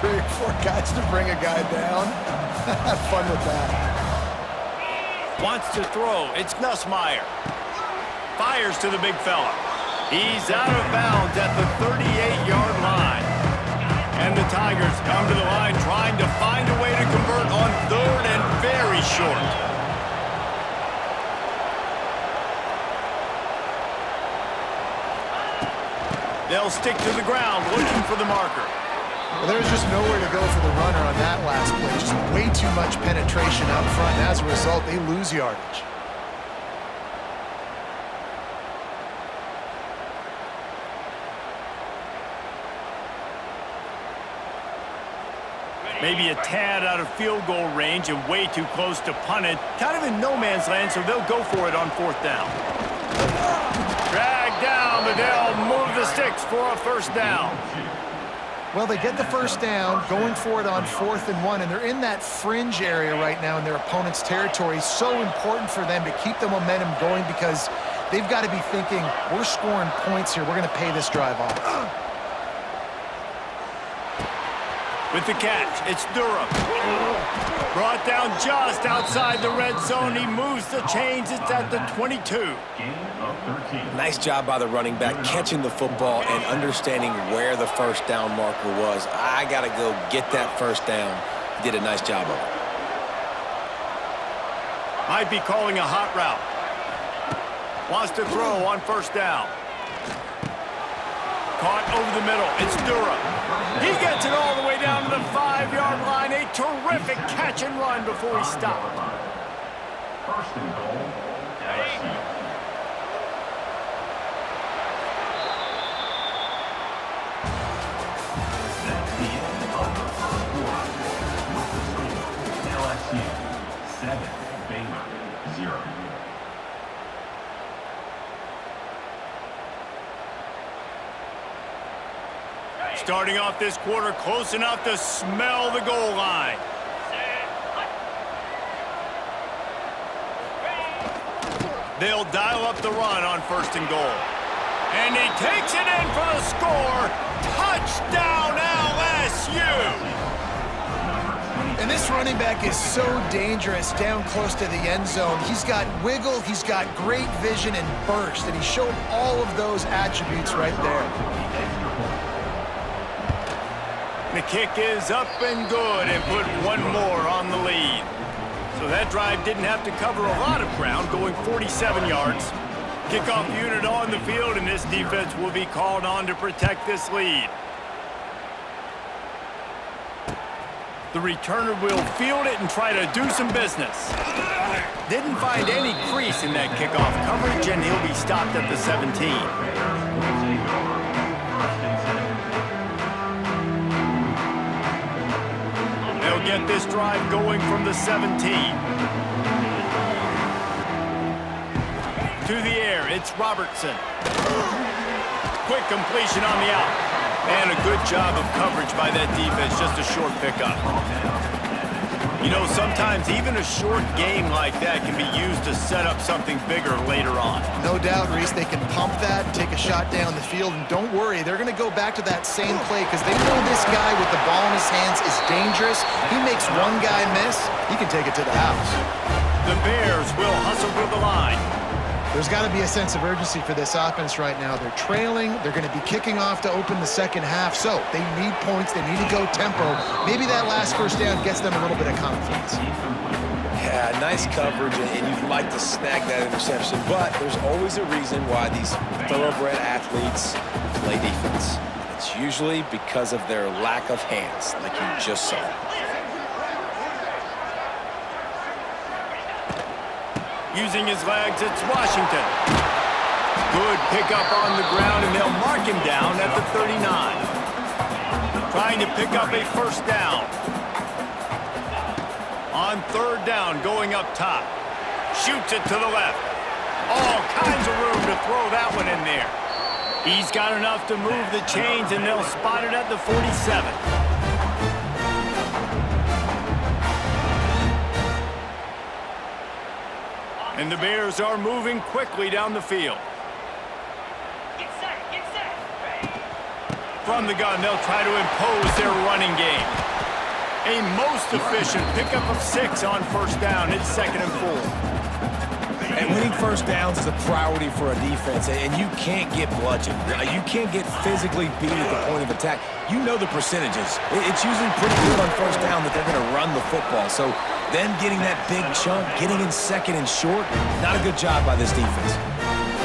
3 or 4 guys to bring a guy down. Have fun with that. Wants to throw. It's Nussmeier. Fires to the big fella. He's out of bounds at the 38-yard line. And the Tigers come to the line trying to find a way to convert on 3rd and very short. They'll stick to the ground looking for the marker. Well, there was just nowhere to go for the runner on that last play. Just way too much penetration out front. And as a result, they lose yardage. Maybe a tad out of field goal range and way too close to punt it. Kind of in no man's land, so they'll go for it on 4th down. Drag down, but they'll move the sticks for a 1st down. Well, they get the 1st down, going for it on 4th and 1, and they're in that fringe area right now in their opponent's territory. So important for them to keep the momentum going because they've got to be thinking, we're scoring points here. We're going to pay this drive off. With the catch, it's Durham. Brought down just outside the red zone. He moves the chains. It's at the 22. Nice job by the running back, catching the football and understanding where the 1st down marker was. I got to go get that 1st down. He did a nice job of it. Might be calling a hot route. Wants to throw on 1st down. Caught over the middle. It's Durham. He gets it all the way down to the 5-yard line. A terrific catch and run before he stopped. 1st and goal, LSU. That's the end of the 1st quarter. With the score, LSU 7, Baylor 0. Starting off this quarter close enough to smell the goal line. They'll dial up the run on 1st and goal. And he takes it in for the score. Touchdown, LSU! And this running back is so dangerous down close to the end zone. He's got wiggle, he's got great vision and burst, and he showed all of those attributes right there. The kick is up and good and put one more on the lead. So that drive didn't have to cover a lot of ground, going 47 yards. Kickoff unit on the field, and this defense will be called on to protect this lead. The returner will field it and try to do some business. Didn't find any crease in that kickoff coverage, and he'll be stopped at the 17. They'll get this drive going from the 17. To the air, it's Robertson. Quick completion on the out. And a good job of coverage by that defense, just a short pickup. You know, sometimes even a short game like that can be used to set up something bigger later on. No doubt, Reese, they can pump that and take a shot down the field. And don't worry, they're going to go back to that same play because they know this guy with the ball in his hands is dangerous. He makes one guy miss, he can take it to the house. The Bears will hustle to the line. There's got to be a sense of urgency for this offense right now. They're trailing. They're going to be kicking off to open the second half. So they need points. They need to go tempo. Maybe that last 1st down gets them a little bit of confidence. Yeah, nice coverage, and you'd like to snag that interception. But there's always a reason why these thoroughbred athletes play defense. It's usually because of their lack of hands, like you just saw. Using his legs, it's Washington. Good pickup on the ground, and they'll mark him down at the 39. Trying to pick up a 1st down. On 3rd down, going up top. Shoots it to the left. All kinds of room to throw that one in there. He's got enough to move the chains, and they'll spot it at the 47. And the Bears are moving quickly down the field. From the gun, they'll try to impose their running game. A most efficient pickup of 6 on first down. It's 2nd and 4. And winning first downs is a priority for a defense, and you can't get bludgeoned. You can't get physically beat at the point of attack. You know the percentages. It's usually pretty good on first down that they're going to run the football. So them getting that big chunk, getting in 2nd and short, not a good job by this defense.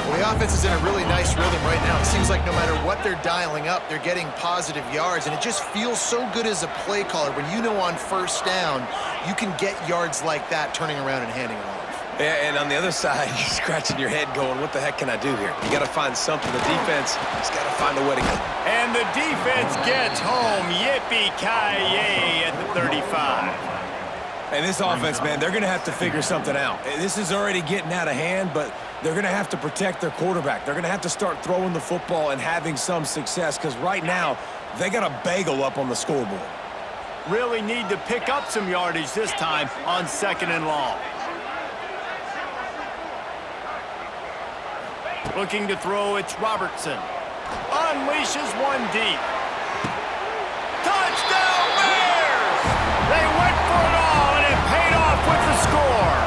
Well, the offense is in a really nice rhythm right now. It seems like no matter what they're dialing up, they're getting positive yards, and it just feels so good as a play caller when you know on first down you can get yards like that turning around and handing it off. Yeah, and on the other side, you're scratching your head going, what the heck can I do here? You got to find something. The defense has got to find a way to go. And the defense gets home. Yippee-ki-yay at the 35. And this offense, man, they're going to have to figure something out. This is already getting out of hand, but they're going to have to protect their quarterback. They're going to have to start throwing the football and having some success, because right now, they got a bagel up on the scoreboard. Really need to pick up some yardage this time on 2nd and long. Looking to throw, it's Robertson. Unleashes one deep. Touchdown Bears! They went for it all, and it paid off with the score.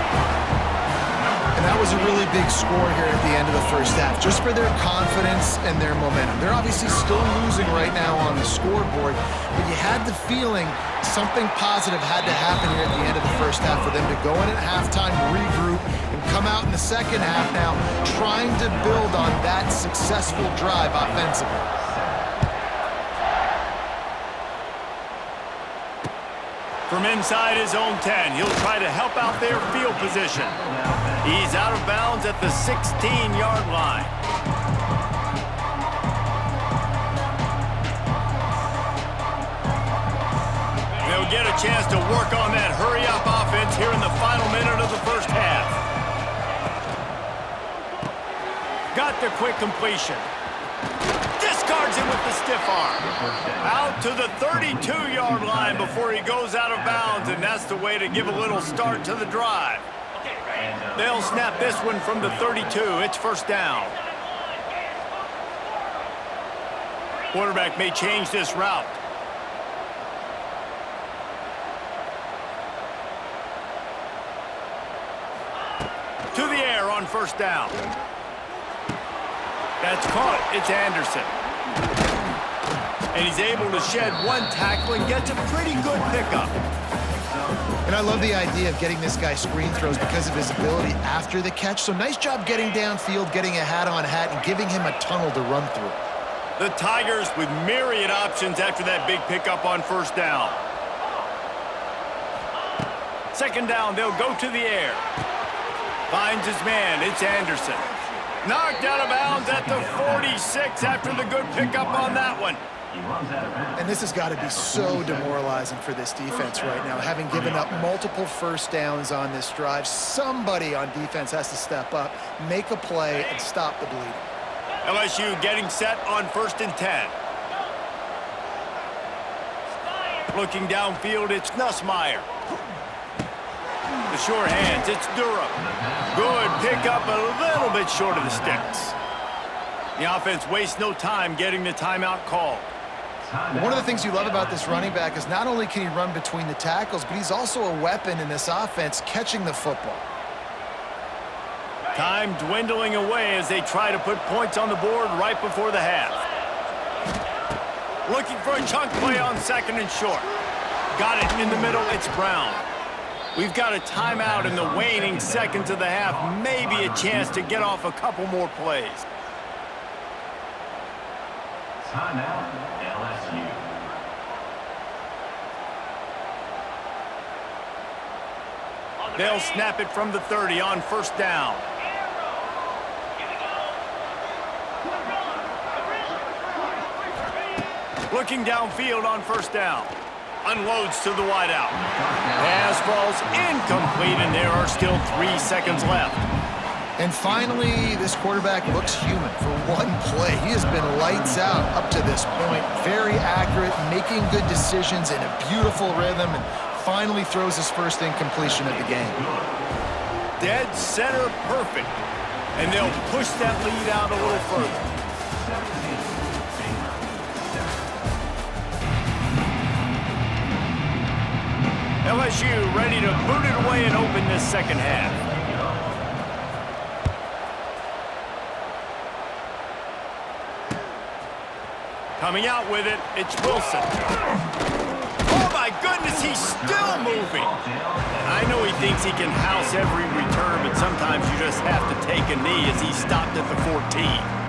And that was a really big score here at the end of the first half, just for their confidence and their momentum. They're obviously still losing right now on the scoreboard, but you had the feeling something positive had to happen here at the end of the first half for them to go in at halftime, regroup, and come out in the second half now trying to build on that successful drive offensively. From inside his own 10, he'll try to help out their field position. He's out of bounds at the 16-yard line. They'll get a chance to work on that hurry-up offense here in the final minute of the first half. Got the quick completion. Discards him with the stiff arm. Out to the 32-yard line before he goes out of bounds, and that's the way to give a little start to the drive. They'll snap this one from the 32. It's first down. Quarterback may change this route. To the air on first down. That's caught. It's Anderson. And he's able to shed one tackle and gets a pretty good pickup. And I love the idea of getting this guy screen throws because of his ability after the catch. So nice job getting downfield, getting a hat-on-hat, and giving him a tunnel to run through. The Tigers with myriad options after that big pickup on first down. Second down, they'll go to the air. Finds his man. It's Anderson. Knocked out of bounds at the 46 after the good pickup on that one. And this has got to be so demoralizing for this defense right now. Having given up multiple first downs on this drive, somebody on defense has to step up, make a play, and stop the bleeding. LSU getting set on 1st and 10. Looking downfield, it's Nussmeier. The sure hands, it's Durham. Good pickup, a little bit short of the sticks. The offense wastes no time getting the timeout called. One of the things you love about this running back is not only can he run between the tackles, but he's also a weapon in this offense catching the football. Time dwindling away as they try to put points on the board right before the half. Looking for a chunk play on 2nd and short. Got it in the middle, it's Brown. We've got a timeout in the waning seconds of the half. Maybe a chance to get off a couple more plays. Timeout, LSU. They'll snap it from the 30 on first down. Looking downfield on first down. Unloads to the wideout. Pass falls incomplete, and there are still 3 seconds left. And finally, this quarterback looks human for one play. He has been lights out up to this point. Very accurate, making good decisions in a beautiful rhythm, and finally throws his first incompletion of the game. Dead center perfect. And they'll push that lead out a little further. LSU ready to boot it away and open this second half. Coming out with it, it's Wilson. Oh my goodness, he's still moving. I know he thinks he can house every return, but sometimes you just have to take a knee as he stopped at the 14.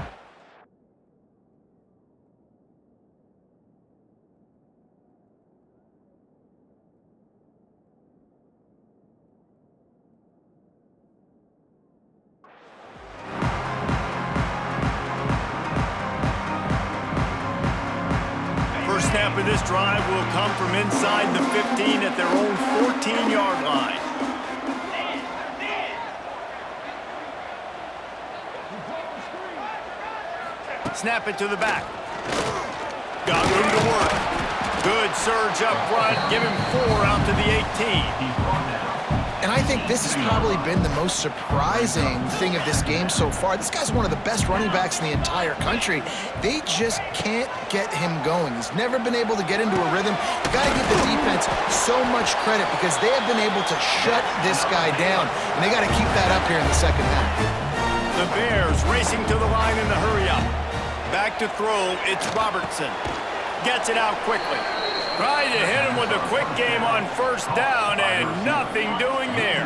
First snap of this drive will come from inside the 15 at their own 14-yard line. Snap it to the back. Got room to work. Good surge up front. Give him 4 out to the 18. And I think this has probably been the most surprising thing of this game so far. This guy's one of the best running backs in the entire country. They just can't get him going. He's never been able to get into a rhythm. You got to give the defense so much credit because they have been able to shut this guy down, and they got to keep that up here in the second half. The Bears racing to the line in the hurry-up. Back to throw, it's Robertson. Gets it out quickly. Trying to hit him with a quick game on first down, and nothing doing there.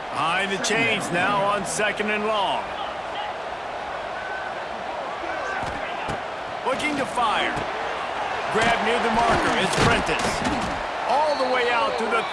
Behind the chains now on 2nd and long. Looking to fire. Grab near the marker, it's Prentice. All the way out to the...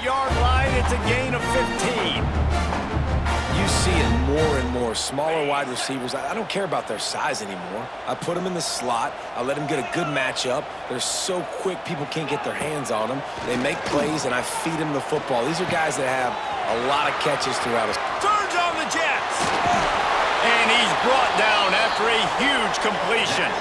Yard line, it's a gain of 15. You see it more and more. Smaller wide receivers, I don't care about their size anymore. I put them in the slot. I let them get a good matchup. They're so quick, people can't get their hands on them. They make plays, and I feed them the football. These are guys that have a lot of catches throughout his... Turns on the Jets. And he's brought down after a huge completion.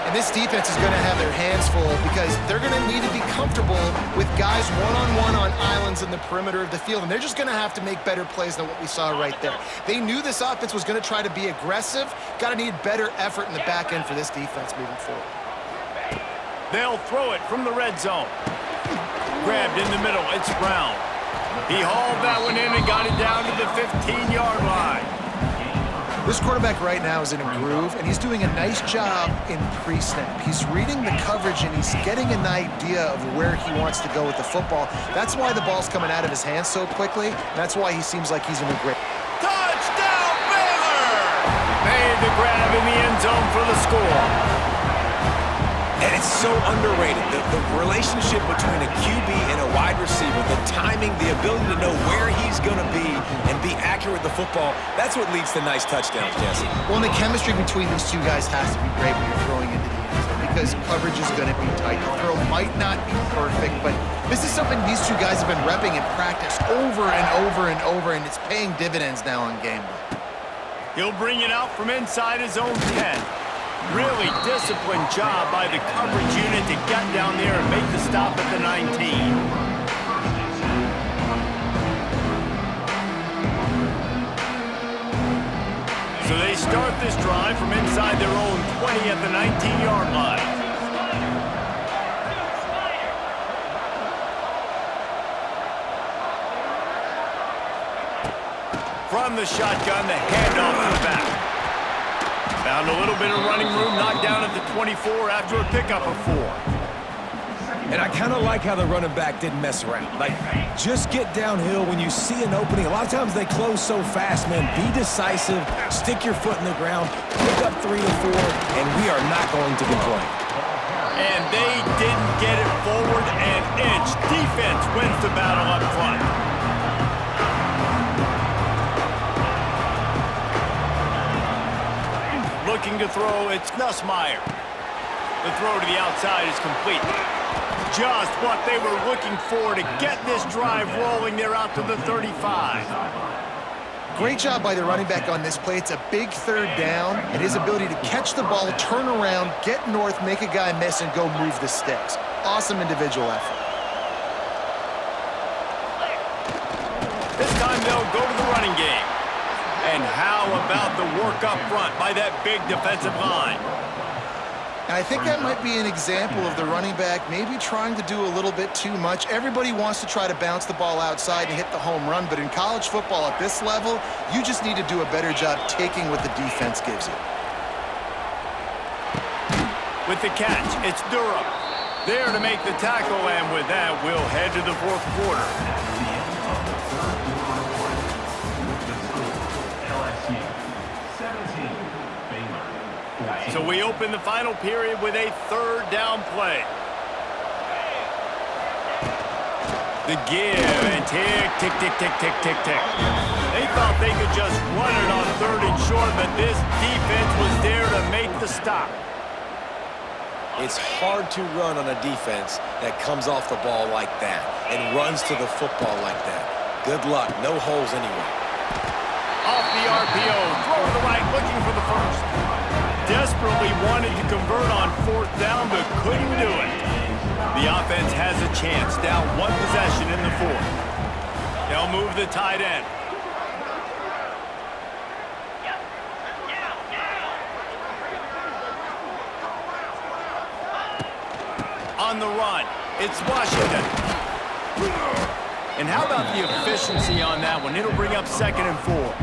And this defense is going to have their hands full because they're going to need to be comfortable with guys one-on-one on islands in the perimeter of the field. And they're just going to have to make better plays than what we saw right there. They knew this offense was going to try to be aggressive. Got to need better effort in the back end for this defense moving forward. They'll throw it from the red zone. Grabbed in the middle. It's Brown. He hauled that one in and got it down to the 15-yard line. This quarterback right now is in a groove, and he's doing a nice job in pre-snap. He's reading the coverage, and he's getting an idea of where he wants to go with the football. That's why the ball's coming out of his hands so quickly. That's why he seems like he's in a great... Touchdown, Baylor! Made the grab in the end zone for the score. And it's so underrated. The relationship between a QB and a wide receiver, the timing, the ability to know where he's going to be and be accurate with the football, that's what leads to nice touchdowns, Jesse. Well, and the chemistry between these two guys has to be great when you're throwing into the end zone because coverage is going to be tight. The throw might not be perfect, but this is something these two guys have been repping in practice over and over and over, and it's paying dividends now on game day. He'll bring it out from inside his own 10. Really disciplined job by the coverage unit to get down there and make the stop at the 19. So they start this drive from inside their own 20 at the 19-yard line. From the shotgun, the handoff to the back. Found a little bit of running room, knocked down at the 24 after a pickup of 4. And I kind of like how the running back didn't mess around. Like, just get downhill when you see an opening. A lot of times they close so fast, man. Be decisive, stick your foot in the ground, pick up 3 to 4, and we are not going to complain. And they didn't get it forward an inch. Defense wins the battle up front. Looking to throw, it's Nussmeier. The throw to the outside is complete. Just what they were looking for to get this drive rolling. They're out to the 35. Great job by the running back on this play. It's a big third down, and his ability to catch the ball, turn around, get north, make a guy miss, and go move the sticks. Awesome individual effort. This time they'll go to the running game. And how about the work up front by that big defensive line? And I think that might be an example of the running back maybe trying to do a little bit too much. Everybody wants to try to bounce the ball outside and hit the home run, but in college football at this level, you just need to do a better job taking what the defense gives you. With the catch, it's Durham. There to make the tackle, and with that, we'll head to the fourth quarter. LSU 17, Baylor 14. So we open the final period with a third down play. The give and tick, tick, tick, tick, tick, tick, tick. They thought they could just run it on third and short, but this defense was there to make the stop. It's hard to run on a defense that comes off the ball like that and runs to the football like that. Good luck. No holes anywhere. Off the RPO, throw to the right, looking for the first. Desperately wanted to convert on fourth down, but couldn't do it. The offense has a chance, down one possession in the fourth. They'll move the tight end. On the run, it's Washington. And how about the efficiency on that one? It'll bring up 2nd and 4.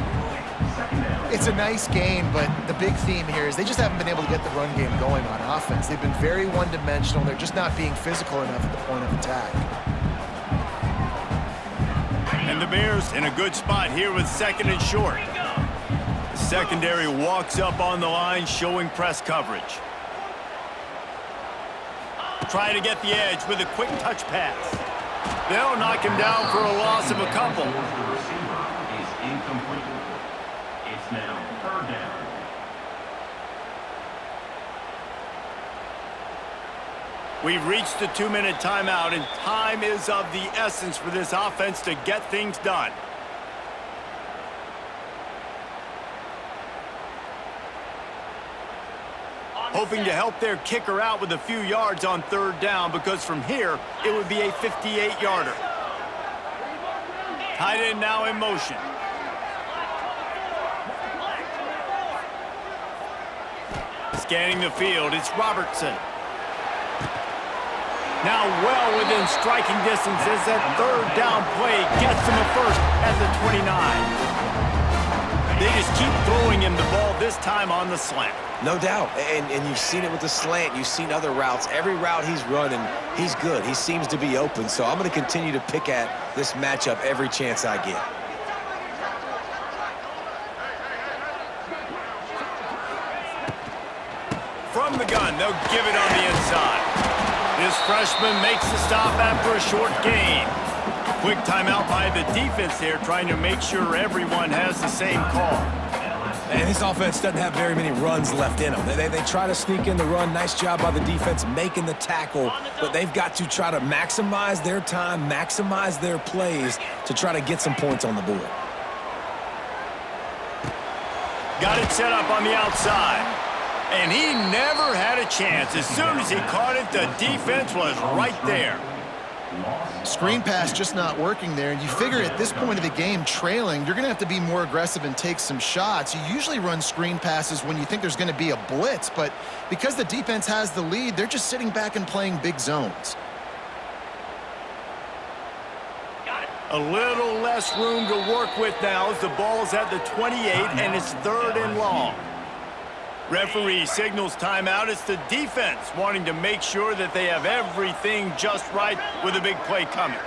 It's a nice game, but the big theme here is they just haven't been able to get the run game going on offense. They've been very one-dimensional. They're just not being physical enough at the point of attack. And the Bears in a good spot here with 2nd and short. The secondary walks up on the line, showing press coverage. Trying to get the edge with a quick touch pass. They'll knock him down for a loss of a couple. The receiver is incomplete. It's now third down. We've reached the 2-minute timeout, and time is of the essence for this offense to get things done. Hoping to help their kicker out with a few yards on third down, because from here, it would be a 58-yarder. Tight end now in motion. Scanning the field, it's Robertson. Now well within striking distance as that third down play gets him a first at the 29. They just keep throwing him the ball, this time on the slant. No doubt, and you've seen it with the slant. You've seen other routes. Every route he's running, he's good. He seems to be open, so I'm going to continue to pick at this matchup every chance I get. From the gun, they'll give it on the inside. This freshman makes the stop after a short gain. Quick timeout by the defense there, trying to make sure everyone has the same call. And this offense doesn't have very many runs left in them. They try to sneak in the run. Nice job by the defense making the tackle, but they've got to try to maximize their time, maximize their plays to try to get some points on the board. Got it set up on the outside. And he never had a chance. As soon as he caught it, the defense was right there. Screen pass just not working there, and you figure at this point of the game, trailing, you're going to have to be more aggressive and take some shots. You usually run screen passes when you think there's going to be a blitz, but because the defense has the lead, they're just sitting back and playing big zones. A little less room to work with now as the ball's at the 28 and it's 3rd and long. Referee signals timeout. It's the defense wanting to make sure that they have everything just right with a big play coming.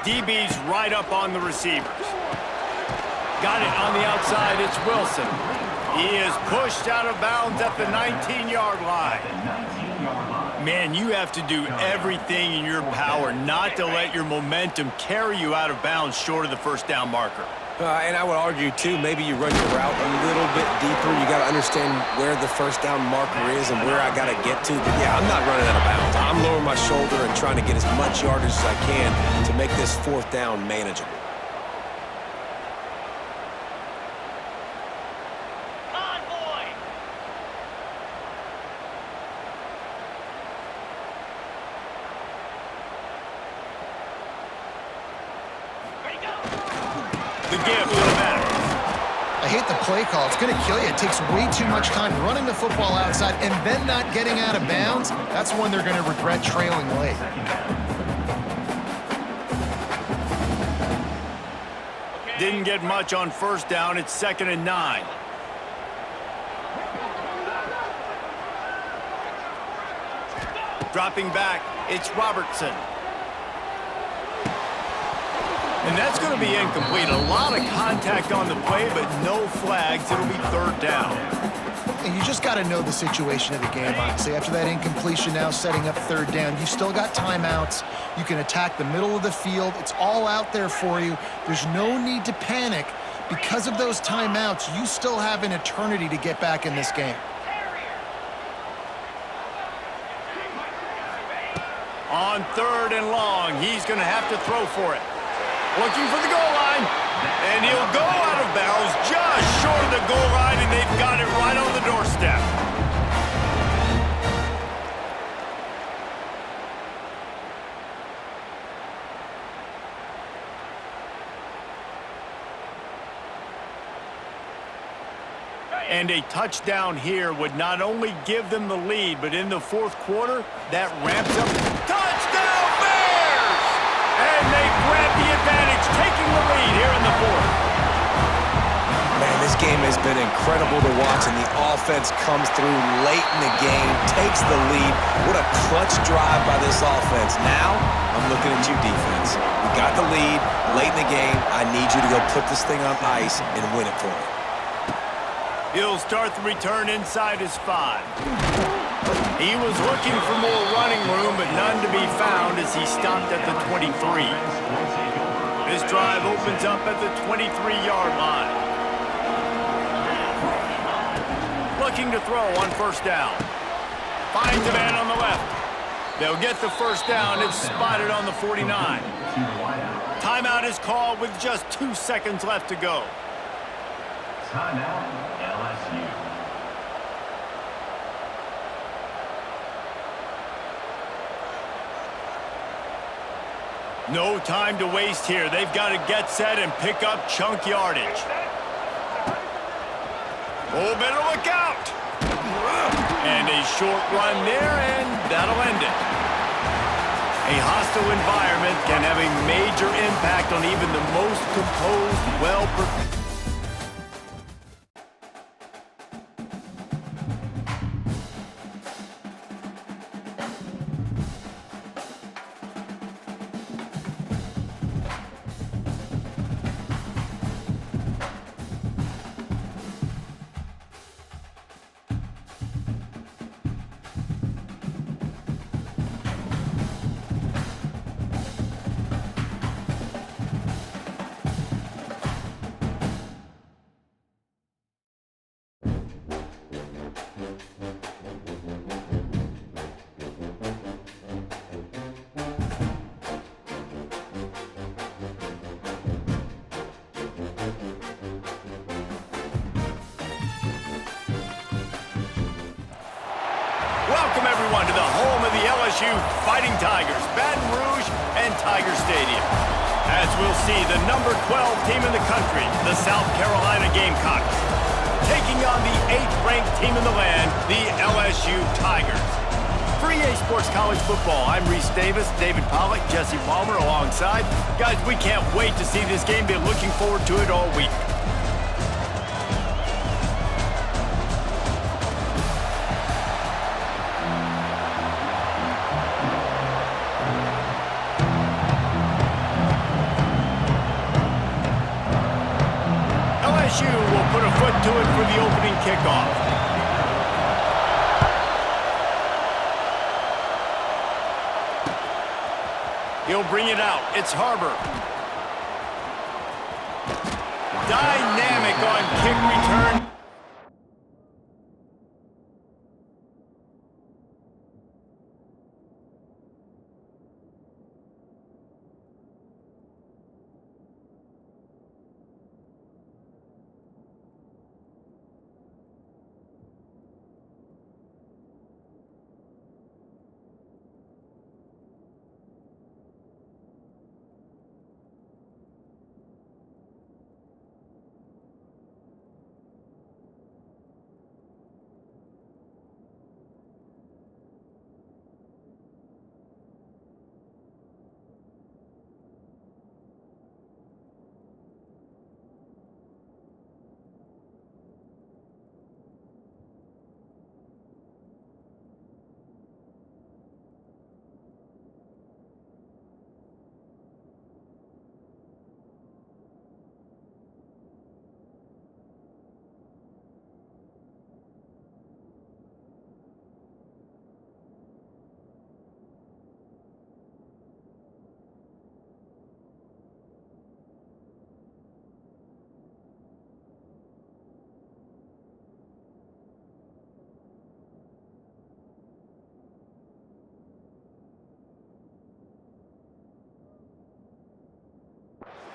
DB's right up on the receivers. Got it on the outside. It's Wilson. He is pushed out of bounds at the 19-yard line. Man, you have to do everything in your power not to let your momentum carry you out of bounds short of the first down marker. And I would argue, too, maybe you run your route a little bit deeper. You got to understand where the first down marker is and where I got to get to. But, yeah, I'm not running out of bounds. I'm lowering my shoulder and trying to get as much yardage as I can to make this fourth down manageable. The give to the back. I hate the play call. It's going to kill you. It takes way too much time running the football outside and then not getting out of bounds. That's when they're going to regret trailing late. Didn't get much on first down. It's 2nd and 9. Dropping back, it's Robertson. And that's going to be incomplete. A lot of contact on the play, but no flags. It'll be 3rd down. And you just got to know the situation of the game, honestly. After that incompletion, now setting up 3rd down, you still got timeouts. You can attack the middle of the field. It's all out there for you. There's no need to panic. Because of those timeouts, you still have an eternity to get back in this game. On 3rd and long, he's going to have to throw for it. Looking for the goal line, and he'll go out of bounds just short of the goal line, and they've got it right on the doorstep. And a touchdown here would not only give them the lead, but in the 4th quarter, that ramps up. Touchdown, Bears! And they grab the advantage, taking the lead here in the 4th. Man, this game has been incredible to watch, and the offense comes through late in the game, takes the lead. What a clutch drive by this offense. Now, I'm looking at you, defense. We got the lead late in the game. I need you to go put this thing on ice and win it for me. He'll start the return inside his 5. He was looking for more running room, but none to be found as he stopped at the 23. This drive opens up at the 23-yard line. Looking to throw on 1st down. Finds a man on the left. They'll get the 1st down. It's spotted on the 49. Timeout is called with just 2 seconds left to go. Timeout, LSU. No time to waste here. They've got to get set and pick up chunk yardage. Oh, better look out. And a short run there, and that'll end it. A hostile environment can have a major impact on even the most composed, well-prepared. Welcome, everyone, to the home of the LSU Fighting Tigers, Baton Rouge and Tiger Stadium. As we'll see, the number 12 team in the country, the South Carolina Gamecocks, taking on the 8th-ranked team in the land, the LSU Tigers. For EA Sports College Football, I'm Reese Davis, David Pollack, Jesse Palmer alongside. Guys, we can't wait to see this game. Been looking forward to it all week. LSU will put a foot to it for the opening kickoff. He'll bring it out. It's Harbor. Dynamic on kick return.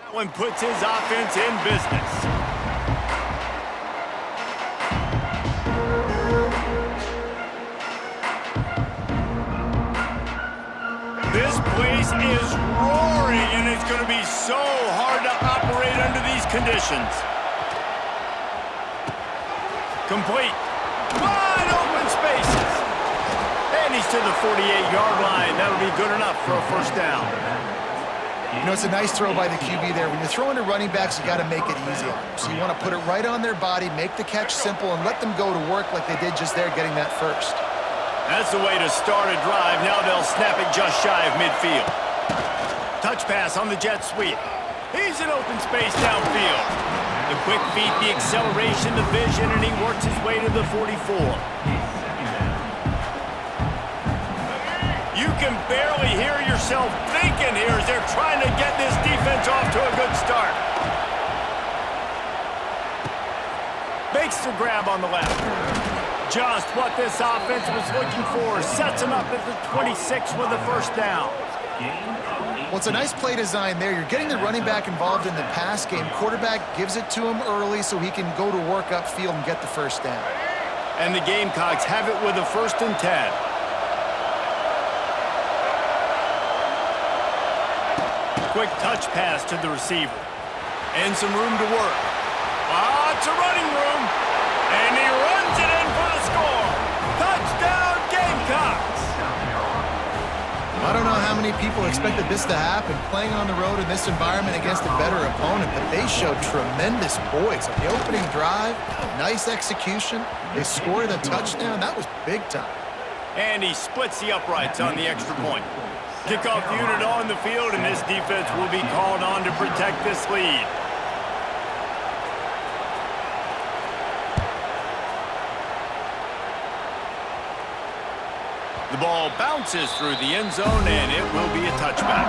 That one puts his offense in business. This place is roaring, and it's going to be so hard to operate under these conditions. Complete. Wide open spaces. And he's to the 48-yard line. That'll be good enough for a first down. You know, it's a nice throw by the QB there. When you're throwing to running backs, you got to make it easy on them. So you want to put it right on their body, make the catch simple, and let them go to work like they did just there, getting that first. That's the way to start a drive. Now they'll snap it just shy of midfield. Touch pass on the jet sweep. He's in open space downfield. The quick feet, the acceleration, the vision, and he works his way to the 44. You can barely hear yourself thinking here as they're trying to get this defense off to a good start. Makes the grab on the left. Just what this offense was looking for. Sets him up at the 26 with a first down. Well, it's a nice play design there. You're getting the running back involved in the pass game. Quarterback gives it to him early so he can go to work upfield and get the first down. And the Gamecocks have it with a 1st and 10. Quick touch pass to the receiver. And some room to work. Lots of running room. And he runs it in for the score. Touchdown, Gamecocks! I don't know how many people expected this to happen, playing on the road in this environment against a better opponent, but they showed tremendous poise. On the opening drive, nice execution. They scored a touchdown. That was big time. And he splits the uprights on the extra point. Kickoff unit on the field, and this defense will be called on to protect this lead. The ball bounces through the end zone, and it will be a touchback.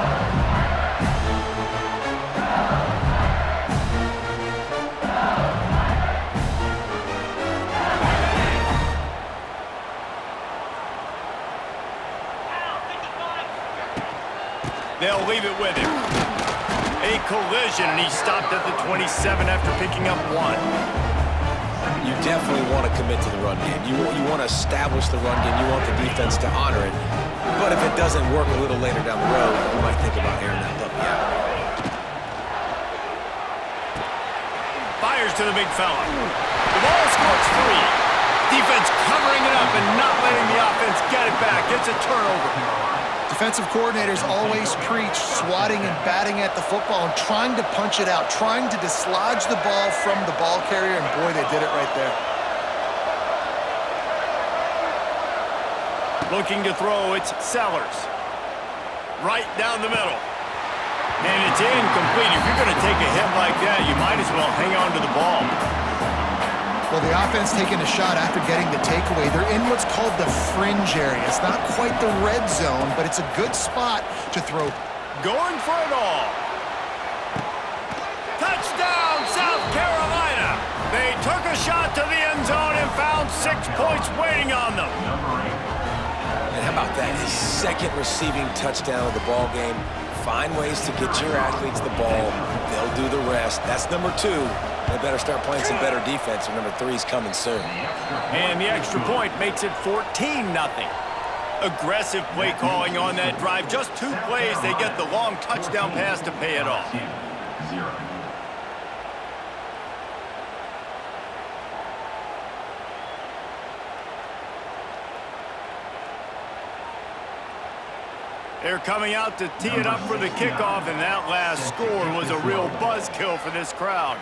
They'll leave it with him. A collision, and he stopped at the 27 after picking up 1. You definitely want to commit to the run game. You want to establish the run game. You want the defense to honor it. But if it doesn't work a little later down the road, you might think about airing that puppy out. Fires to the big fella. The ball squirts free. Defense covering it up and not letting the offense get it back. It's a turnover. Defensive coordinators always preach swatting and batting at the football and trying to punch it out, trying to dislodge the ball from the ball carrier, and boy, they did it right there. Looking to throw, it's Sellers. Right down the middle. And it's incomplete. If you're going to take a hit like that, you might as well hang on to the ball. Well, the offense taking a shot after getting the takeaway. They're in what's called the fringe area. It's not quite the red zone, but it's a good spot to throw. Going for it all. Touchdown, South a shot to the end zone and found 6 points waiting on them. And how about that? His second receiving touchdown of the ball game. Find ways to get your athletes the ball. They'll do the rest. That's number 2. They better start playing some better defense, and number 3 is coming soon. And the extra point makes it 14-0. Aggressive play calling on that drive. Just 2 plays, they get the long touchdown pass to pay it off. 0. They're coming out to tee it up for the kickoff, and that last score was a real buzzkill for this crowd.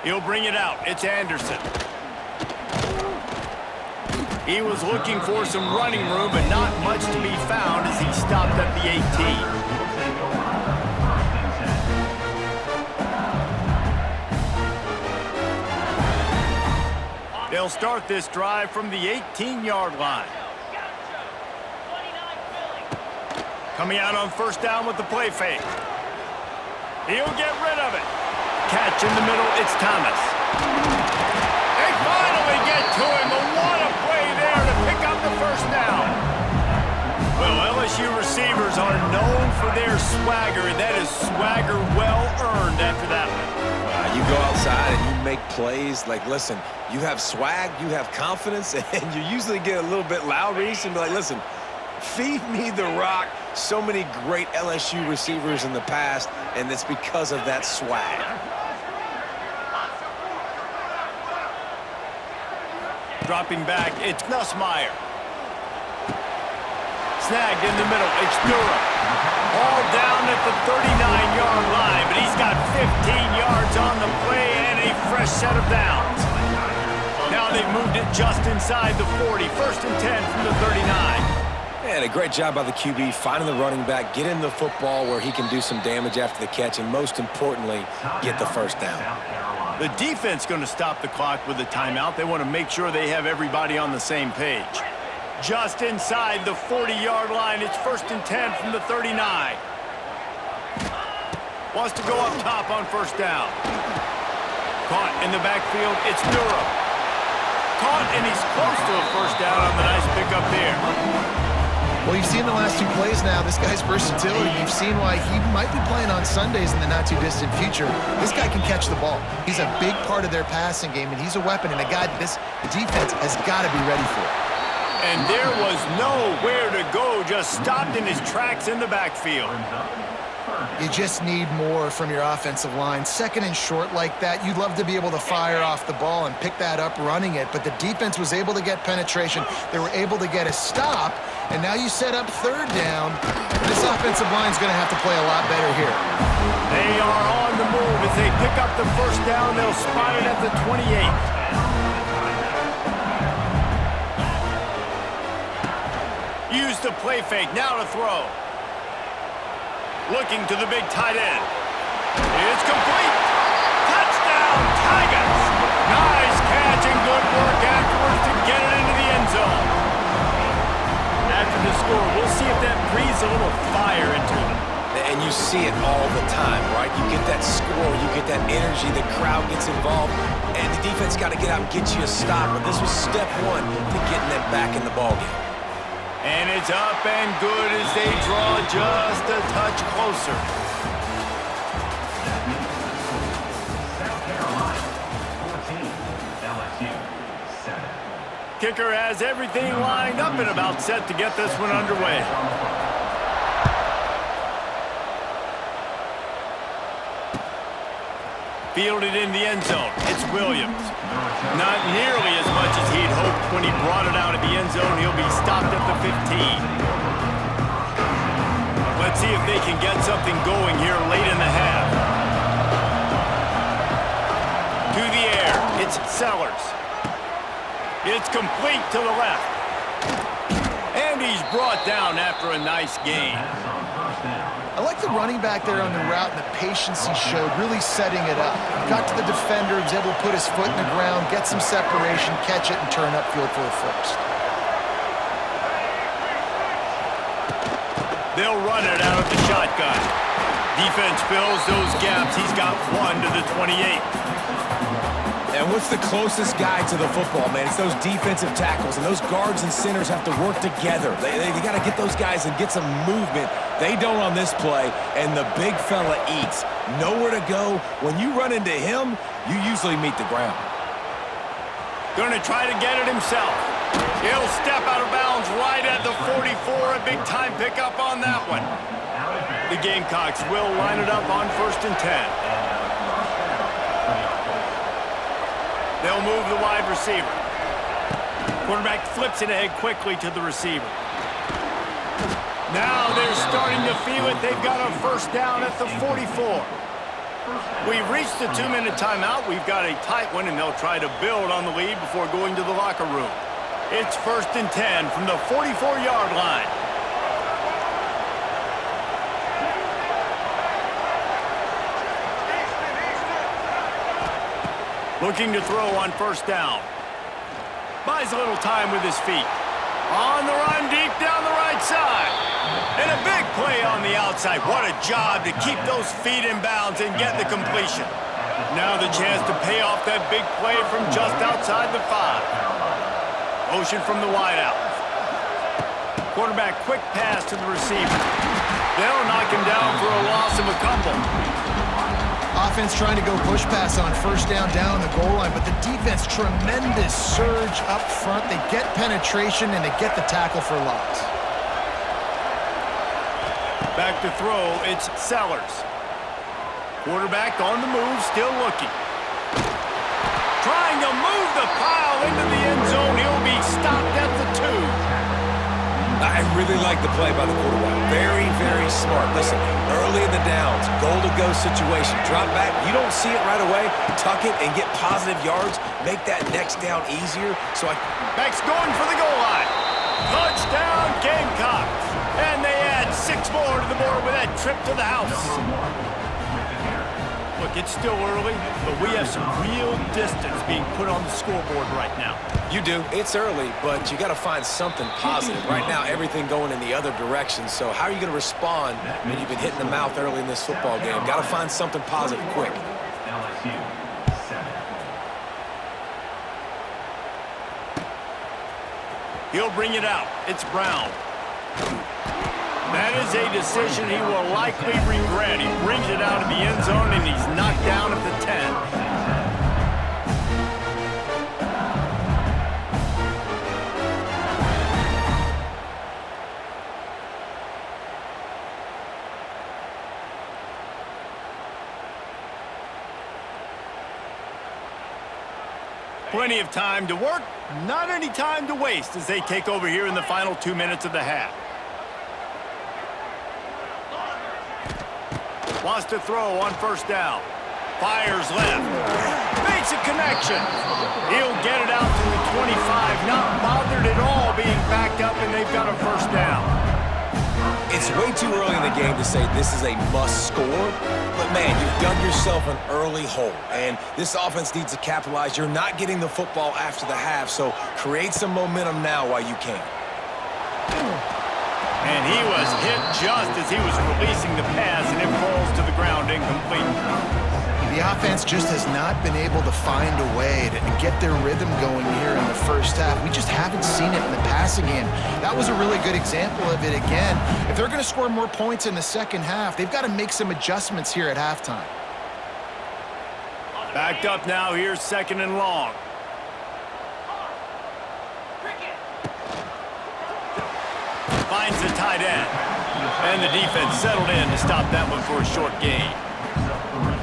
He'll bring it out. It's Anderson. He was looking for some running room, but not much to be found as he stopped at the 18. They'll start this drive from the 18-yard line. Coming out on first down with the play fake. He'll get rid of it. Catch in the middle, it's Thomas. They finally get to him, but what a play there to pick up the first down. Well, LSU receivers are known for their swagger, and that is swagger well earned after that one. You go outside and you make plays. Like, listen, you have swag, you have confidence, and you usually get a little bit loud, Reese, and be like, listen, feed me the rock. So many great LSU receivers in the past, and it's because of that swag. Dropping back, it's Nussmeier. Snagged in the middle, it's Durham. All down at the 39-yard line, but he's got 15 yards on the play and a fresh set of downs. Now they've moved it just inside the 40, 1st and 10 from the 39. And a great job by the QB, finding the running back, getting the football where he can do some damage after the catch, and most importantly, get the first down. The defense going to stop the clock with a timeout. They want to make sure they have everybody on the same page. Just inside the 40-yard line, it's 1st and 10 from the 39. Wants to go up top on first down. Caught in the backfield, it's Durham. Caught, and he's close to a first down on the nice pickup there. Well, you've seen the last 2 plays now. This guy's versatility. You've seen why he might be playing on Sundays in the not-too-distant future. This guy can catch the ball. He's a big part of their passing game, and he's a weapon and a guy that this defense has got to be ready for. And there was nowhere to go, just stopped in his tracks in the backfield. You just need more from your offensive line. 2nd and short like that, you'd love to be able to fire off the ball and pick that up running it, but the defense was able to get penetration. They were able to get a stop, and now you set up 3rd down. This offensive line's going to have to play a lot better here. They are on the move. As they pick up the first down, they'll spot it at the 28. Use the play fake, now to throw. Looking to the big tight end. It's complete. Touchdown, Tigers. Nice catch and good work afterwards to get it into the end zone. After the score, we'll see if that breathes a little fire into them. And you see it all the time, right? You get that score, you get that energy, the crowd gets involved, and the defense got to get out and get you a stop. But this was step 1 to getting them back in the ballgame. And it's up and good as they draw just a touch closer. South Carolina, 14. LSU, 7. Kicker has everything lined up and about set to get this one underway. Fielded in the end zone. It's Williams. Not nearly as much as he'd hoped when he brought it out of the end zone. He'll be stopped at the 15. Let's see if they can get something going here late in the half. To the air. It's Sellers. It's complete to the left. And he's brought down after a nice gain. I like the running back there on the route and the patience he showed, really setting it up. Got to the defender, was able to put his foot in the ground, get some separation, catch it, and turn upfield for the first. They'll run it out of the shotgun. Defense fills those gaps. He's got one to the 28. And what's the closest guy to the football, man? It's those defensive tackles, and those guards and centers have to work together. They got to get those guys and get some movement. They don't on this play, and the big fella eats. Nowhere to go. When you run into him, you usually meet the ground. Going to try to get it himself. He'll step out of bounds right at the 44. A big-time pickup on that one. The Gamecocks will line it up on 1st and 10. They'll move the wide receiver. Quarterback flips it ahead quickly to the receiver. Now they're starting to feel it. They've got a first down at the 44. We've reached the 2-minute timeout. We've got a tight one, and they'll try to build on the lead before going to the locker room. It's 1st and 10 from the 44-yard line. Looking to throw on 1st down. Buys a little time with his feet. On the run, deep down the right side. And a big play on the outside. What a job to keep those feet in bounds and get the completion. Now the chance to pay off that big play from just outside the 5. Motion from the wideout. Quarterback quick pass to the receiver. They'll knock him down for a loss of a couple. Offense trying to go push pass on 1st down the goal line, but the defense, tremendous surge up front. They get penetration, and they get the tackle for loss. Back to throw, it's Sellers. Quarterback on the move, still looking. Trying to move the pile into the end zone. He'll be stopped at the 2. I really like the play by the quarterback. Very, very smart. Listen, early in the downs, goal-to-go situation. Drop back. You don't see it right away. Tuck it and get positive yards. Make that next down easier. Back's going for the goal line. Touchdown, Gamecocks. And they add 6 more to the board with that trip to the house. Look, it's still early, but we have some real distance being put on the scoreboard right now. You do. It's early, but you got to find something positive. Right now, everything going in the other direction. So how are you going to respond when you've been hit in the mouth early in this football game? Got to find something positive quick. LSU 7. He'll bring it out. It's Brown. That is a decision he will likely regret. He brings it out of the end zone, and he's knocked down at the 10. Plenty of time to work, not any time to waste as they take over here in the final 2 minutes of the half. Wants to throw on 1st down. Fires left. Makes a connection. He'll get it out to the 25. Not bothered at all being backed up, and they've got a 1st down. It's way too early in the game to say this is a must score, but man, you've dug yourself an early hole, and this offense needs to capitalize. You're not getting the football after the half, so create some momentum now while you can. And he was hit just as he was releasing the pass, and it falls to the ground incomplete. The offense just has not been able to find a way to get their rhythm going here in the 1st half. We just haven't seen it in the passing game. That was a really good example of it again. If they're going to score more points in the 2nd half, they've got to make some adjustments here at halftime. Backed up now, here's 2nd and long. Finds the tight end. And the defense settled in to stop that one for a short gain.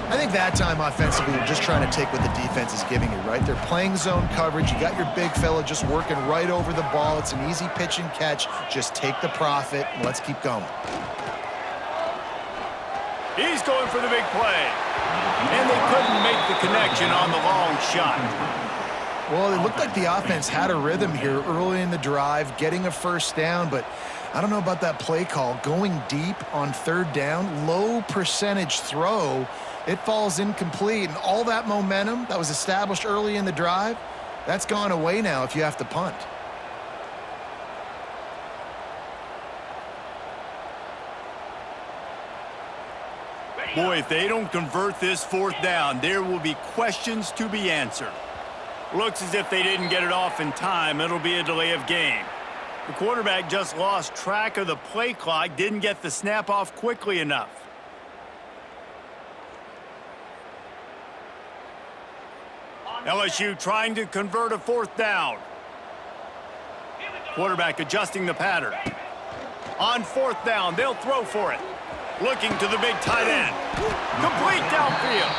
I think that time offensively, you're just trying to take what the defense is giving you, right? They're playing zone coverage. You got your big fella just working right over the ball. It's an easy pitch and catch. Just take the profit, and let's keep going. He's going for the big play. And they couldn't make the connection on the long shot. Well, it looked like the offense had a rhythm here early in the drive, getting a 1st down, but I don't know about that play call. Going deep on 3rd down, low percentage throw, it falls incomplete, and all that momentum that was established early in the drive, that's gone away now if you have to punt. Boy, if they don't convert this fourth down, there will be questions to be answered. Looks as if they didn't get it off in time. It'll be a delay of game. The quarterback just lost track of the play clock, didn't get the snap off quickly enough. LSU trying to convert a fourth down. Quarterback adjusting the pattern. On fourth down, they'll throw for it. Looking to the big tight end. Complete downfield.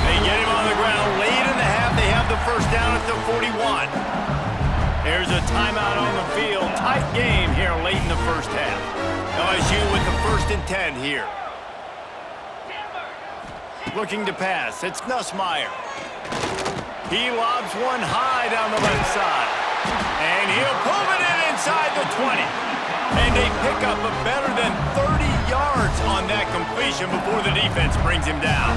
They get him on the ground late in the half. They have the first down at the 41. There's a timeout on the field. Tight game here late in the first half. LSU with the 1st and 10 here. Looking to pass. It's Nussmeier. He lobs one high down the left side. And he'll pull it in inside the 20. And they pick up a better than 30 yards on that completion before the defense brings him down.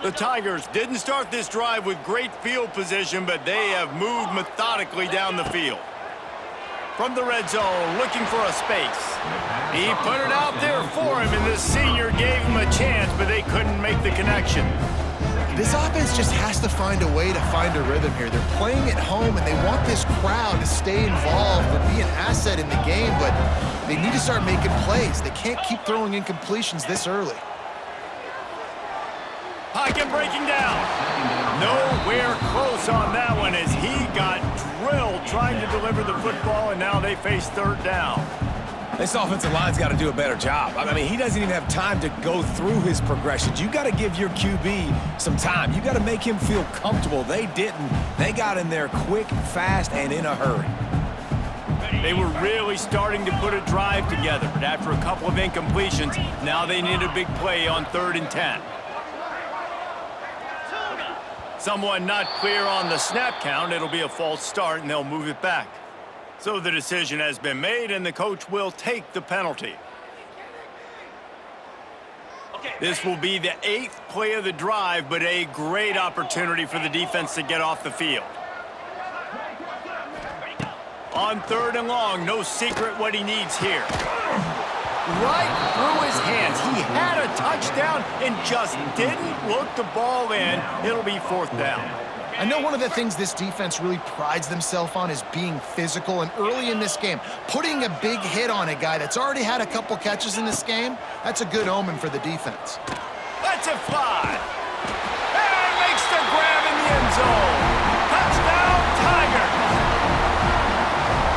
The Tigers didn't start this drive with great field position, but they have moved methodically down the field. From the red zone, looking for a space. He put it out there for him, and the senior gave him a chance, but they couldn't make the connection. This offense just has to find a way to find a rhythm here. They're playing at home, and they want this crowd to stay involved and be an asset in the game, but they need to start making plays. They can't keep throwing incompletions this early. Pocket breaking down. Nowhere close on that one as he got drilled trying to deliver the football, and now they face third down. This offensive line's got to do a better job. I mean, he doesn't even have time to go through his progressions. You got to give your QB some time. You got to make him feel comfortable. They didn't. They got in there quick, fast, and in a hurry. They were really starting to put a drive together, but after a couple of incompletions, now they need a big play on 3rd and 10. Someone not clear on the snap count. It'll be a false start, and they'll move it back. So the decision has been made, and the coach will take the penalty. This will be the 8th play of the drive, but a great opportunity for the defense to get off the field. On 3rd and long, no secret what he needs here. Right through his hands. He had a touchdown and just didn't look the ball in. It'll be 4th down. I know one of the things this defense really prides themselves on is being physical, and early in this game, putting a big hit on a guy that's already had a couple catches in this game, that's a good omen for the defense. Lets it fly. And makes the grab in the end zone. Touchdown, Tigers.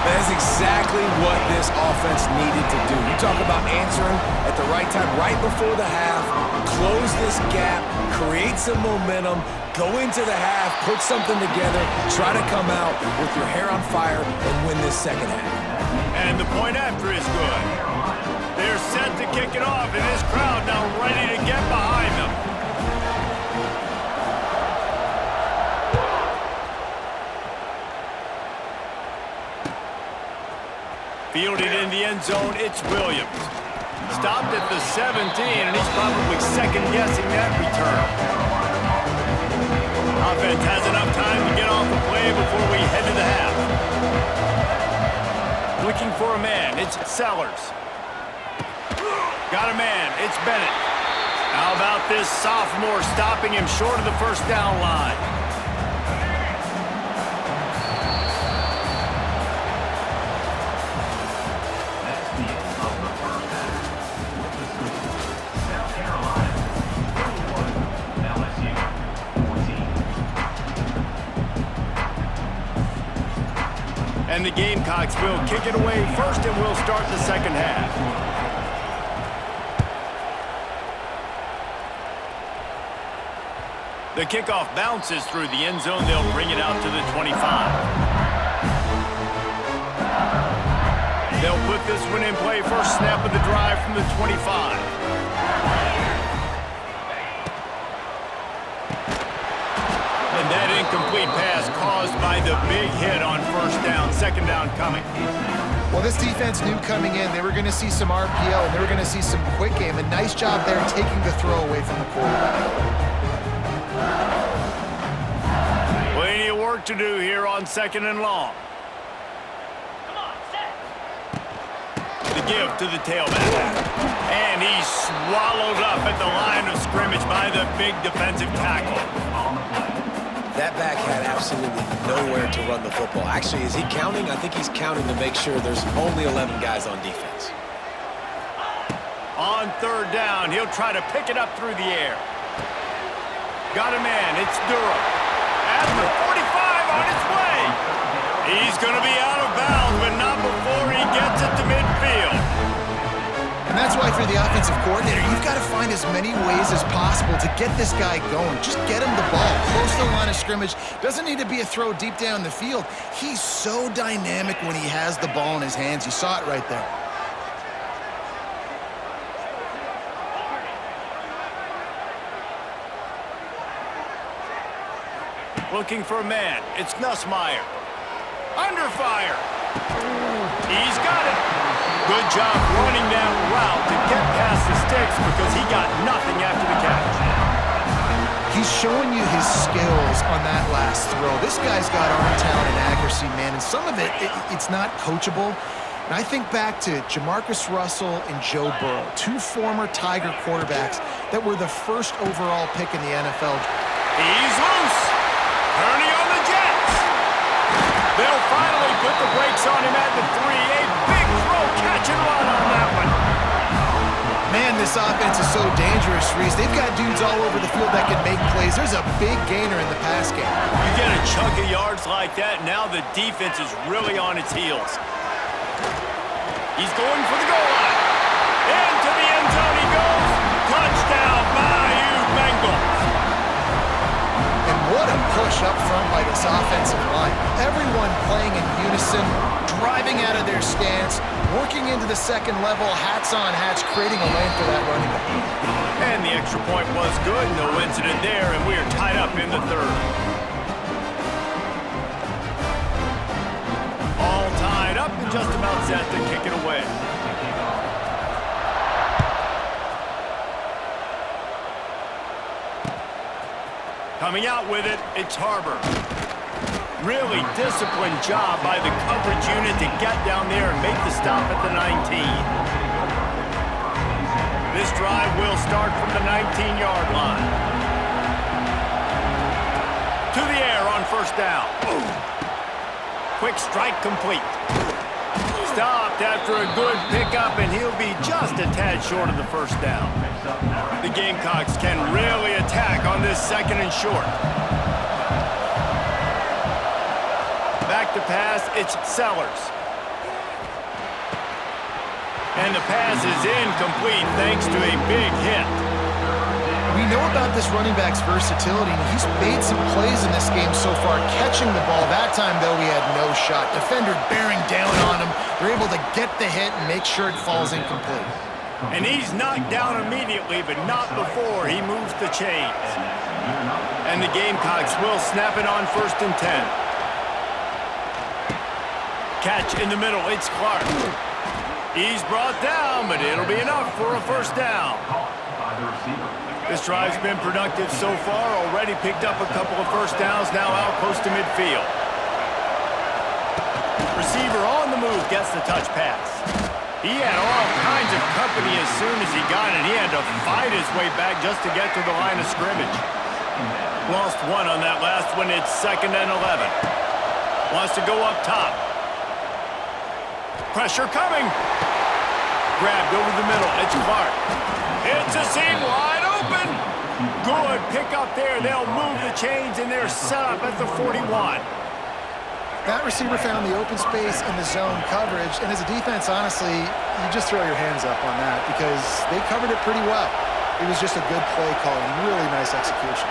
That is exactly what this offense needed to do. You talk about answering at the right time, right before the half, close this gap, create some momentum, go into the half, put something together, try to come out with your hair on fire and win this second half. And the point after is good. They're set to kick it off, and this crowd now ready to get behind them. Fielded in the end zone, it's Williams. Stopped at the 17, and he's probably second-guessing that return. Offense has enough time to get off the play before we head to the half. Looking for a man, it's Sellers. Got a man, it's Bennett. How about this sophomore stopping him short of the first down line? That's the end of the first half. With the score, South Carolina 31, LSU 14. And the Gamecocks will kick it away first, and we'll start the second half. The kickoff bounces through the end zone. They'll bring it out to the 25. They'll put this one in play. First snap of the drive from the 25. And that incomplete pass caused by the big hit on first down. Second down coming. Well, this defense knew coming in they were going to see some RPO, and they were going to see some quick game. A nice job there taking the throw away from the quarterback. Plenty of work to do here on 2nd and long. The give to the tailback. And he's swallowed up at the line of scrimmage by the big defensive tackle. That back had absolutely nowhere to run the football. Actually, is he counting? I think he's counting to make sure there's only 11 guys on defense. On 3rd down, he'll try to pick it up through the air. Got a man, it's Durham. At the 45 on its way. He's going to be out of bounds, but not before he gets it to midfield. And that's why for the offensive coordinator, you've got to find as many ways as possible to get this guy going. Just get him the ball close to the line of scrimmage. Doesn't need to be a throw deep down the field. He's so dynamic when he has the ball in his hands. You saw it right there. Looking for a man. It's Nussmeier. Under fire. He's got it. Good job running that route to get past the sticks because he got nothing after the catch. He's showing you his skills on that last throw. This guy's got arm talent and accuracy, man, and some of it's not coachable. And I think back to Jamarcus Russell and Joe Burrow, 2 former Tiger quarterbacks that were the first overall pick in the NFL. He's loose. Turning on the Jets. They'll finally put the brakes on him at the 3. A big throw, catch and run on that one. Man, this offense is so dangerous, Reese. They've got dudes all over the field that can make plays. There's a big gainer in the pass game. You get a chunk of yards like that, now the defense is really on its heels. He's going for the goal line. Into the end zone he goes. Touchdown, Bayou Bengals. And what a push up front by this offensive line. Everyone playing in unison, driving out of their stance, working into the second level, hats on hats, creating a lane for that running back. And the extra point was good, no incident there, and we are tied up in the 3rd. All tied up and just about set to kick it away. Coming out with it, it's Harbor. Really disciplined job by the coverage unit to get down there and make the stop at the 19. This drive will start from the 19-yard line. To the air on 1st down. Quick strike complete. Stopped after a good pickup, and he'll be just a tad short of the 1st down. The Gamecocks can really attack on this 2nd and short. Back to pass, it's Sellers. And the pass is incomplete thanks to a big hit. We know about this running back's versatility, and he's made some plays in this game so far, catching the ball. That time, though, he had no shot. Defender bearing down on him. They're able to get the hit and make sure it falls incomplete. And he's knocked down immediately, but not before he moves the chains. And the Gamecocks will snap it on 1st and 10. Catch in the middle, it's Clark. He's brought down, but it'll be enough for a 1st down. This drive's been productive so far, already picked up a couple of 1st downs, now out close to midfield. Receiver on the move, gets the touch pass. He had all kinds of company as soon as he got it. He had to fight his way back just to get to the line of scrimmage. Lost 1 on that last one, it's 2nd and 11. Wants to go up top. Pressure coming. Grabbed over the middle, it's Clark. It's a seam wide open. Good pick up there. They'll move the chains, and they're set up at the 41. That receiver found the open space in the zone coverage, and as a defense, honestly, you just throw your hands up on that because they covered it pretty well. It was just a good play call and really nice execution.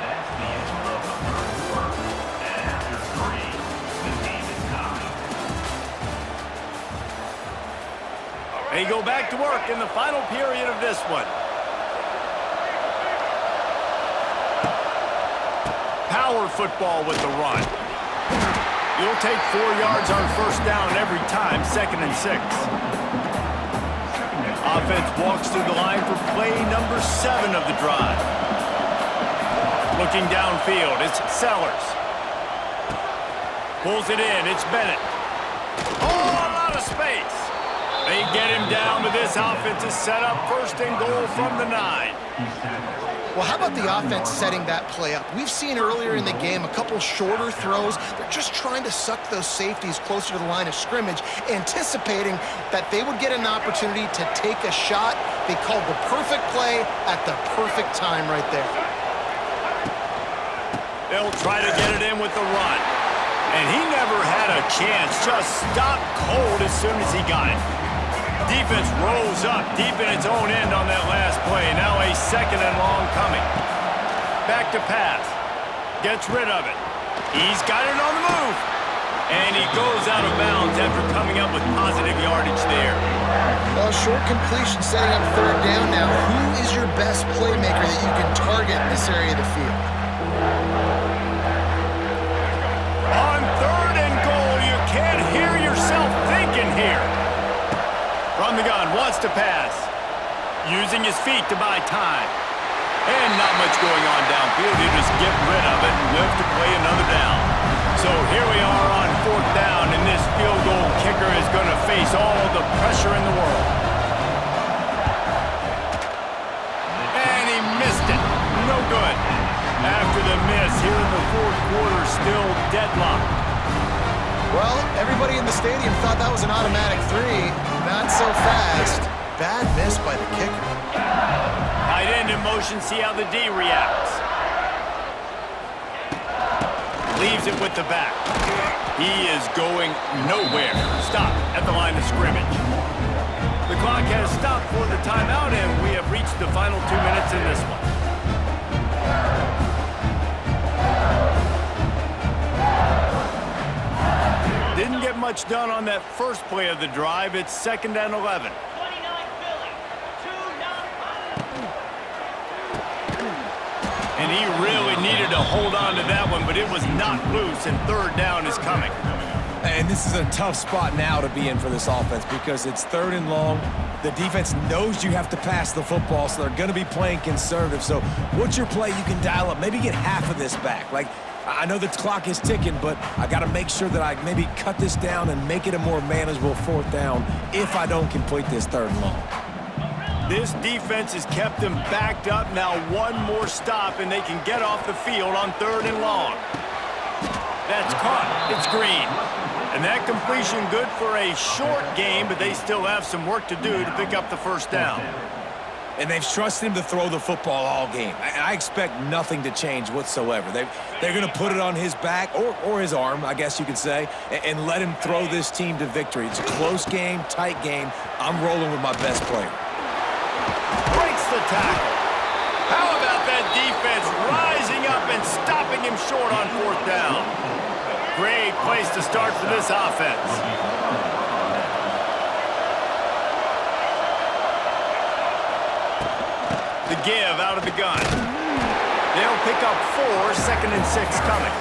That's the end of the 1st quarter. And after 3, the game is tied. They go back to work in the final period of this one. Power football with the run. You'll take 4 yards on 1st down every time, 2nd and 6. Offense walks through the line for play number 7 of the drive. Looking downfield, it's Sellers. Pulls it in, it's Bennett. Oh, a lot of space. They get him down, but this offense is set up first and goal from the 9. Well, how about the offense setting that play up? We've seen earlier in the game a couple shorter throws. They're just trying to suck those safeties closer to the line of scrimmage, anticipating that they would get an opportunity to take a shot. They called the perfect play at the perfect time right there. They'll try to get it in with the run. And he never had a chance, just stopped cold as soon as he got it. Defense rolls up deep in its own end on that last play. Now a 2nd and long coming. Back to pass. Gets rid of it. He's got it on the move. And he goes out of bounds after coming up with positive yardage there. Well, short completion setting up 3rd down now. Who is your best playmaker that you can target in this area of the field? On 3rd and goal, you can't hear yourself thinking here. From the gun, wants to pass. Using his feet to buy time. And not much going on downfield. He just get rid of it and live to play another down. So here we are on 4th down, and this field goal kicker is going to face all the pressure in the world. And he missed it. No good. After the miss here in the 4th quarter, still deadlocked. Well, everybody in the stadium thought that was an automatic 3. Not so fast. Bad miss by the kicker. Tight end in motion, see how the D reacts. Leaves it with the back. He is going nowhere. Stop at the line of scrimmage. The clock has stopped for the timeout, and we have reached the final 2 minutes in this one. Didn't get much done on that first play of the drive. It's 2nd and 11. And he really needed to hold on to that one, but it was knocked loose, and 3rd down is coming. And this is a tough spot now to be in for this offense because it's 3rd and long. The defense knows you have to pass the football, so they're going to be playing conservative. So what's your play you can dial up? Maybe get half of this back. Like, I know the clock is ticking, but I got to make sure that I maybe cut this down and make it a more manageable 4th down if I don't complete this 3rd and long. This defense has kept them backed up. Now one more stop, and they can get off the field on 3rd and long. That's caught. It's Green. And that completion good for a short game, but they still have some work to do to pick up the 1st down. And they've trusted him to throw the football all game. I expect nothing to change whatsoever. They're going to put it on his back, or his arm, I guess you could say, and let him throw this team to victory. It's a close game, tight game. I'm rolling with my best player. Breaks the tackle. How about that defense rising up and stopping him short on 4th down? Great place to start for this offense. The give out of the gun. They'll pick up 4, 2nd and 6 coming.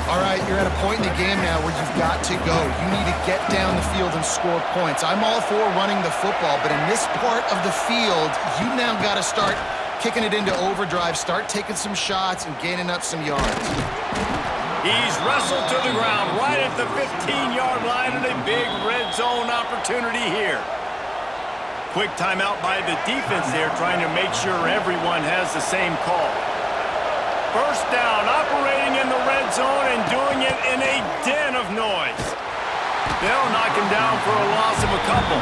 All right, you're at a point in the game now where you've got to go. You need to get down the field and score points. I'm all for running the football, but in this part of the field, you now got to start kicking it into overdrive, start taking some shots and gaining up some yards. He's wrestled to the ground right at the 15-yard line, and a big red zone opportunity here. Quick timeout by the defense there, trying to make sure everyone has the same call. 1st down, operating in the red zone and doing it in a den of noise. They'll knock him down for a loss of a couple.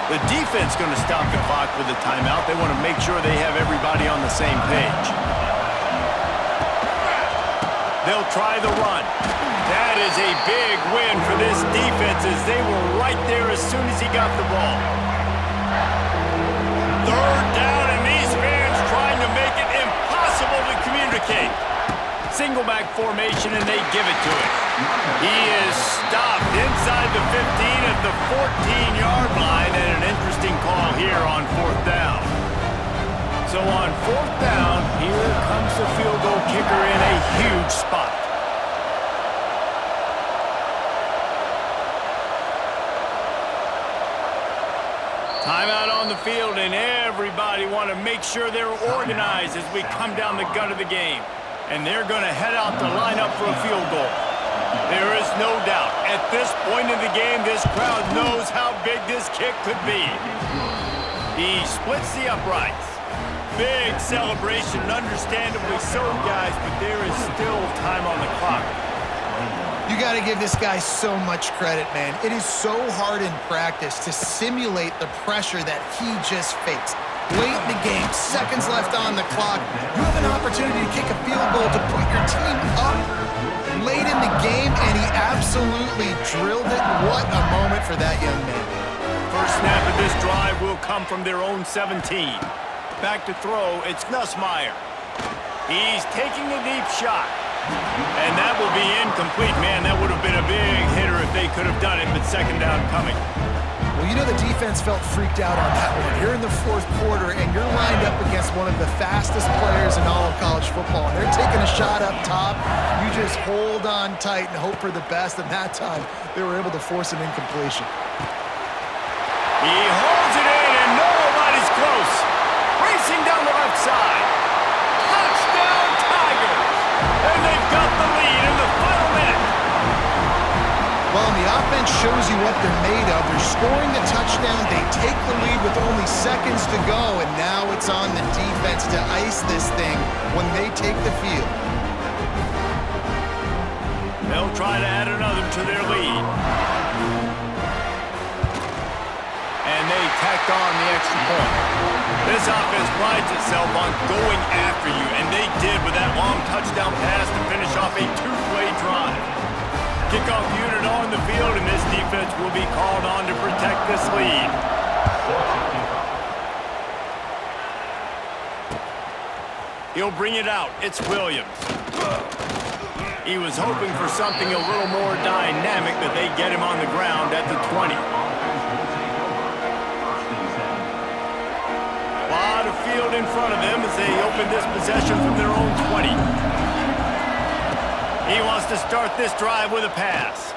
The defense going to stop the clock with a timeout. They want to make sure they have everybody on the same page. They'll try the run. That is a big win for this defense, as they were right there as soon as he got the ball. 3rd down, and these fans trying to make it impossible to communicate. Single back formation, and they give it to him. He is stopped inside the 15 at the 14-yard line, and an interesting call here on 4th down. So on 4th down, here comes the field goal kicker in a huge spot. Timeout on the field, and everybody want to make sure they're organized as we come down the gut of the game. And they're going to head out to line up for a field goal. There is no doubt, at this point in the game, this crowd knows how big this kick could be. He splits the uprights. Big celebration, understandably so, guys, but there is still time on the clock. You got to give this guy so much credit, man. It is so hard in practice to simulate the pressure that he just faced. Late in the game, seconds left on the clock, you have an opportunity to kick a field goal to put your team up late in the game, and he absolutely drilled it. What a moment for that young man. First snap of this drive will come from their own 17. Back to throw, it's Nussmeier. He's taking a deep shot. And that will be incomplete. Man, that would have been a big hitter if they could have done it, but second down coming. Well, you know the defense felt freaked out on that one. You're in the fourth quarter, and you're lined up against one of the fastest players in all of college football. And they're taking a shot up top. You just hold on tight and hope for the best, and that time they were able to force an incompletion. He holds it in, and nobody's close. Racing down the left side. Touchdown, Tigers! And they've got the lead in the final minute. Well, the offense shows you what they're made of. They're scoring the touchdown. They take the lead with only seconds to go, and now it's on the defense to ice this thing when they take the field. They'll try to add another to their lead. And they tacked on the extra point. This offense prides itself on going after you, and they did with that long touchdown pass to finish off a two-play drive. Kickoff unit on the field, and this defense will be called on to protect this lead. He'll bring it out. It's Williams. He was hoping for something a little more dynamic, but they get him on the ground at the 20. Lot of field in front of them as they open this possession from their own 20. He wants to start this drive with a pass.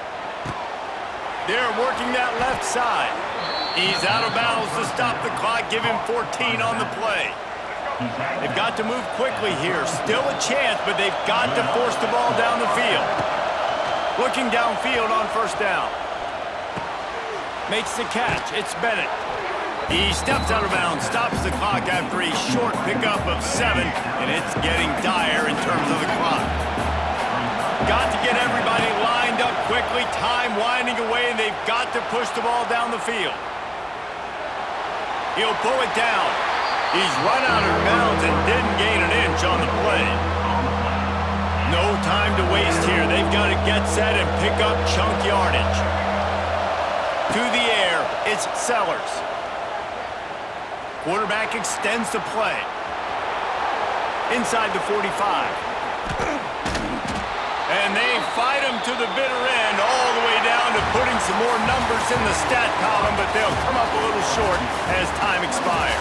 They're working that left side. He's out of bounds to stop the clock, give him 14 on the play. They've got to move quickly here. Still a chance, but they've got to force the ball down the field. Looking downfield on first down. Makes the catch. It's Bennett. He steps out of bounds, stops the clock after a short pickup of 7, and it's getting dire in terms of the clock. Got to get everybody lined up quickly, time winding away, and they've got to push the ball down the field. He'll pull it down. He's run out of bounds and didn't gain an inch on the play. No time to waste here. They've got to get set and pick up chunk yardage. To the air, it's Sellers. Quarterback extends the play. Inside the 45. And they fight him to the bitter end, all the way down to putting some more numbers in the stat column, but they'll come up a little short as time expires.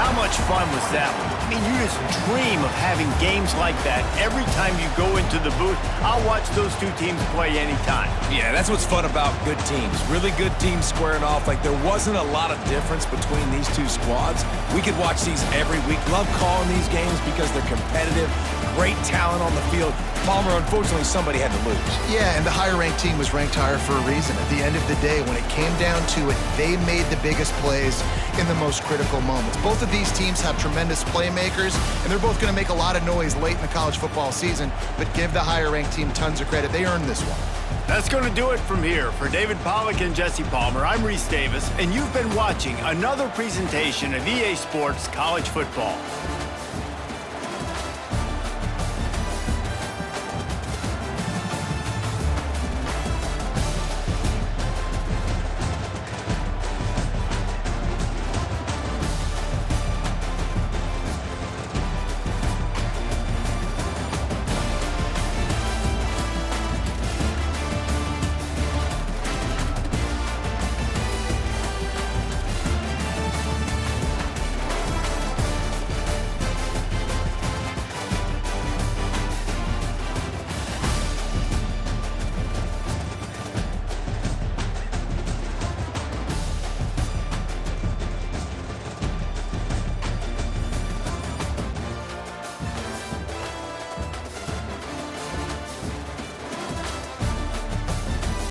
How much fun was that one? I mean, you just dream of having games like that every time you go into the booth. I'll watch those two teams play anytime. Yeah, that's what's fun about good teams. Really good teams squaring off. Like, there wasn't a lot of difference between these two squads. We could watch these every week. Love calling these games because they're competitive. Great talent on the field. Palmer, unfortunately, somebody had to lose. Yeah, and the higher-ranked team was ranked higher for a reason. At the end of the day, when it came down to it, they made the biggest plays in the most critical moments. Both of these teams have tremendous playmakers, and they're both going to make a lot of noise late in the college football season, but give the higher-ranked team tons of credit. They earned this one. That's going to do it from here. For David Pollack and Jesse Palmer, I'm Reese Davis, and you've been watching another presentation of EA Sports College Football.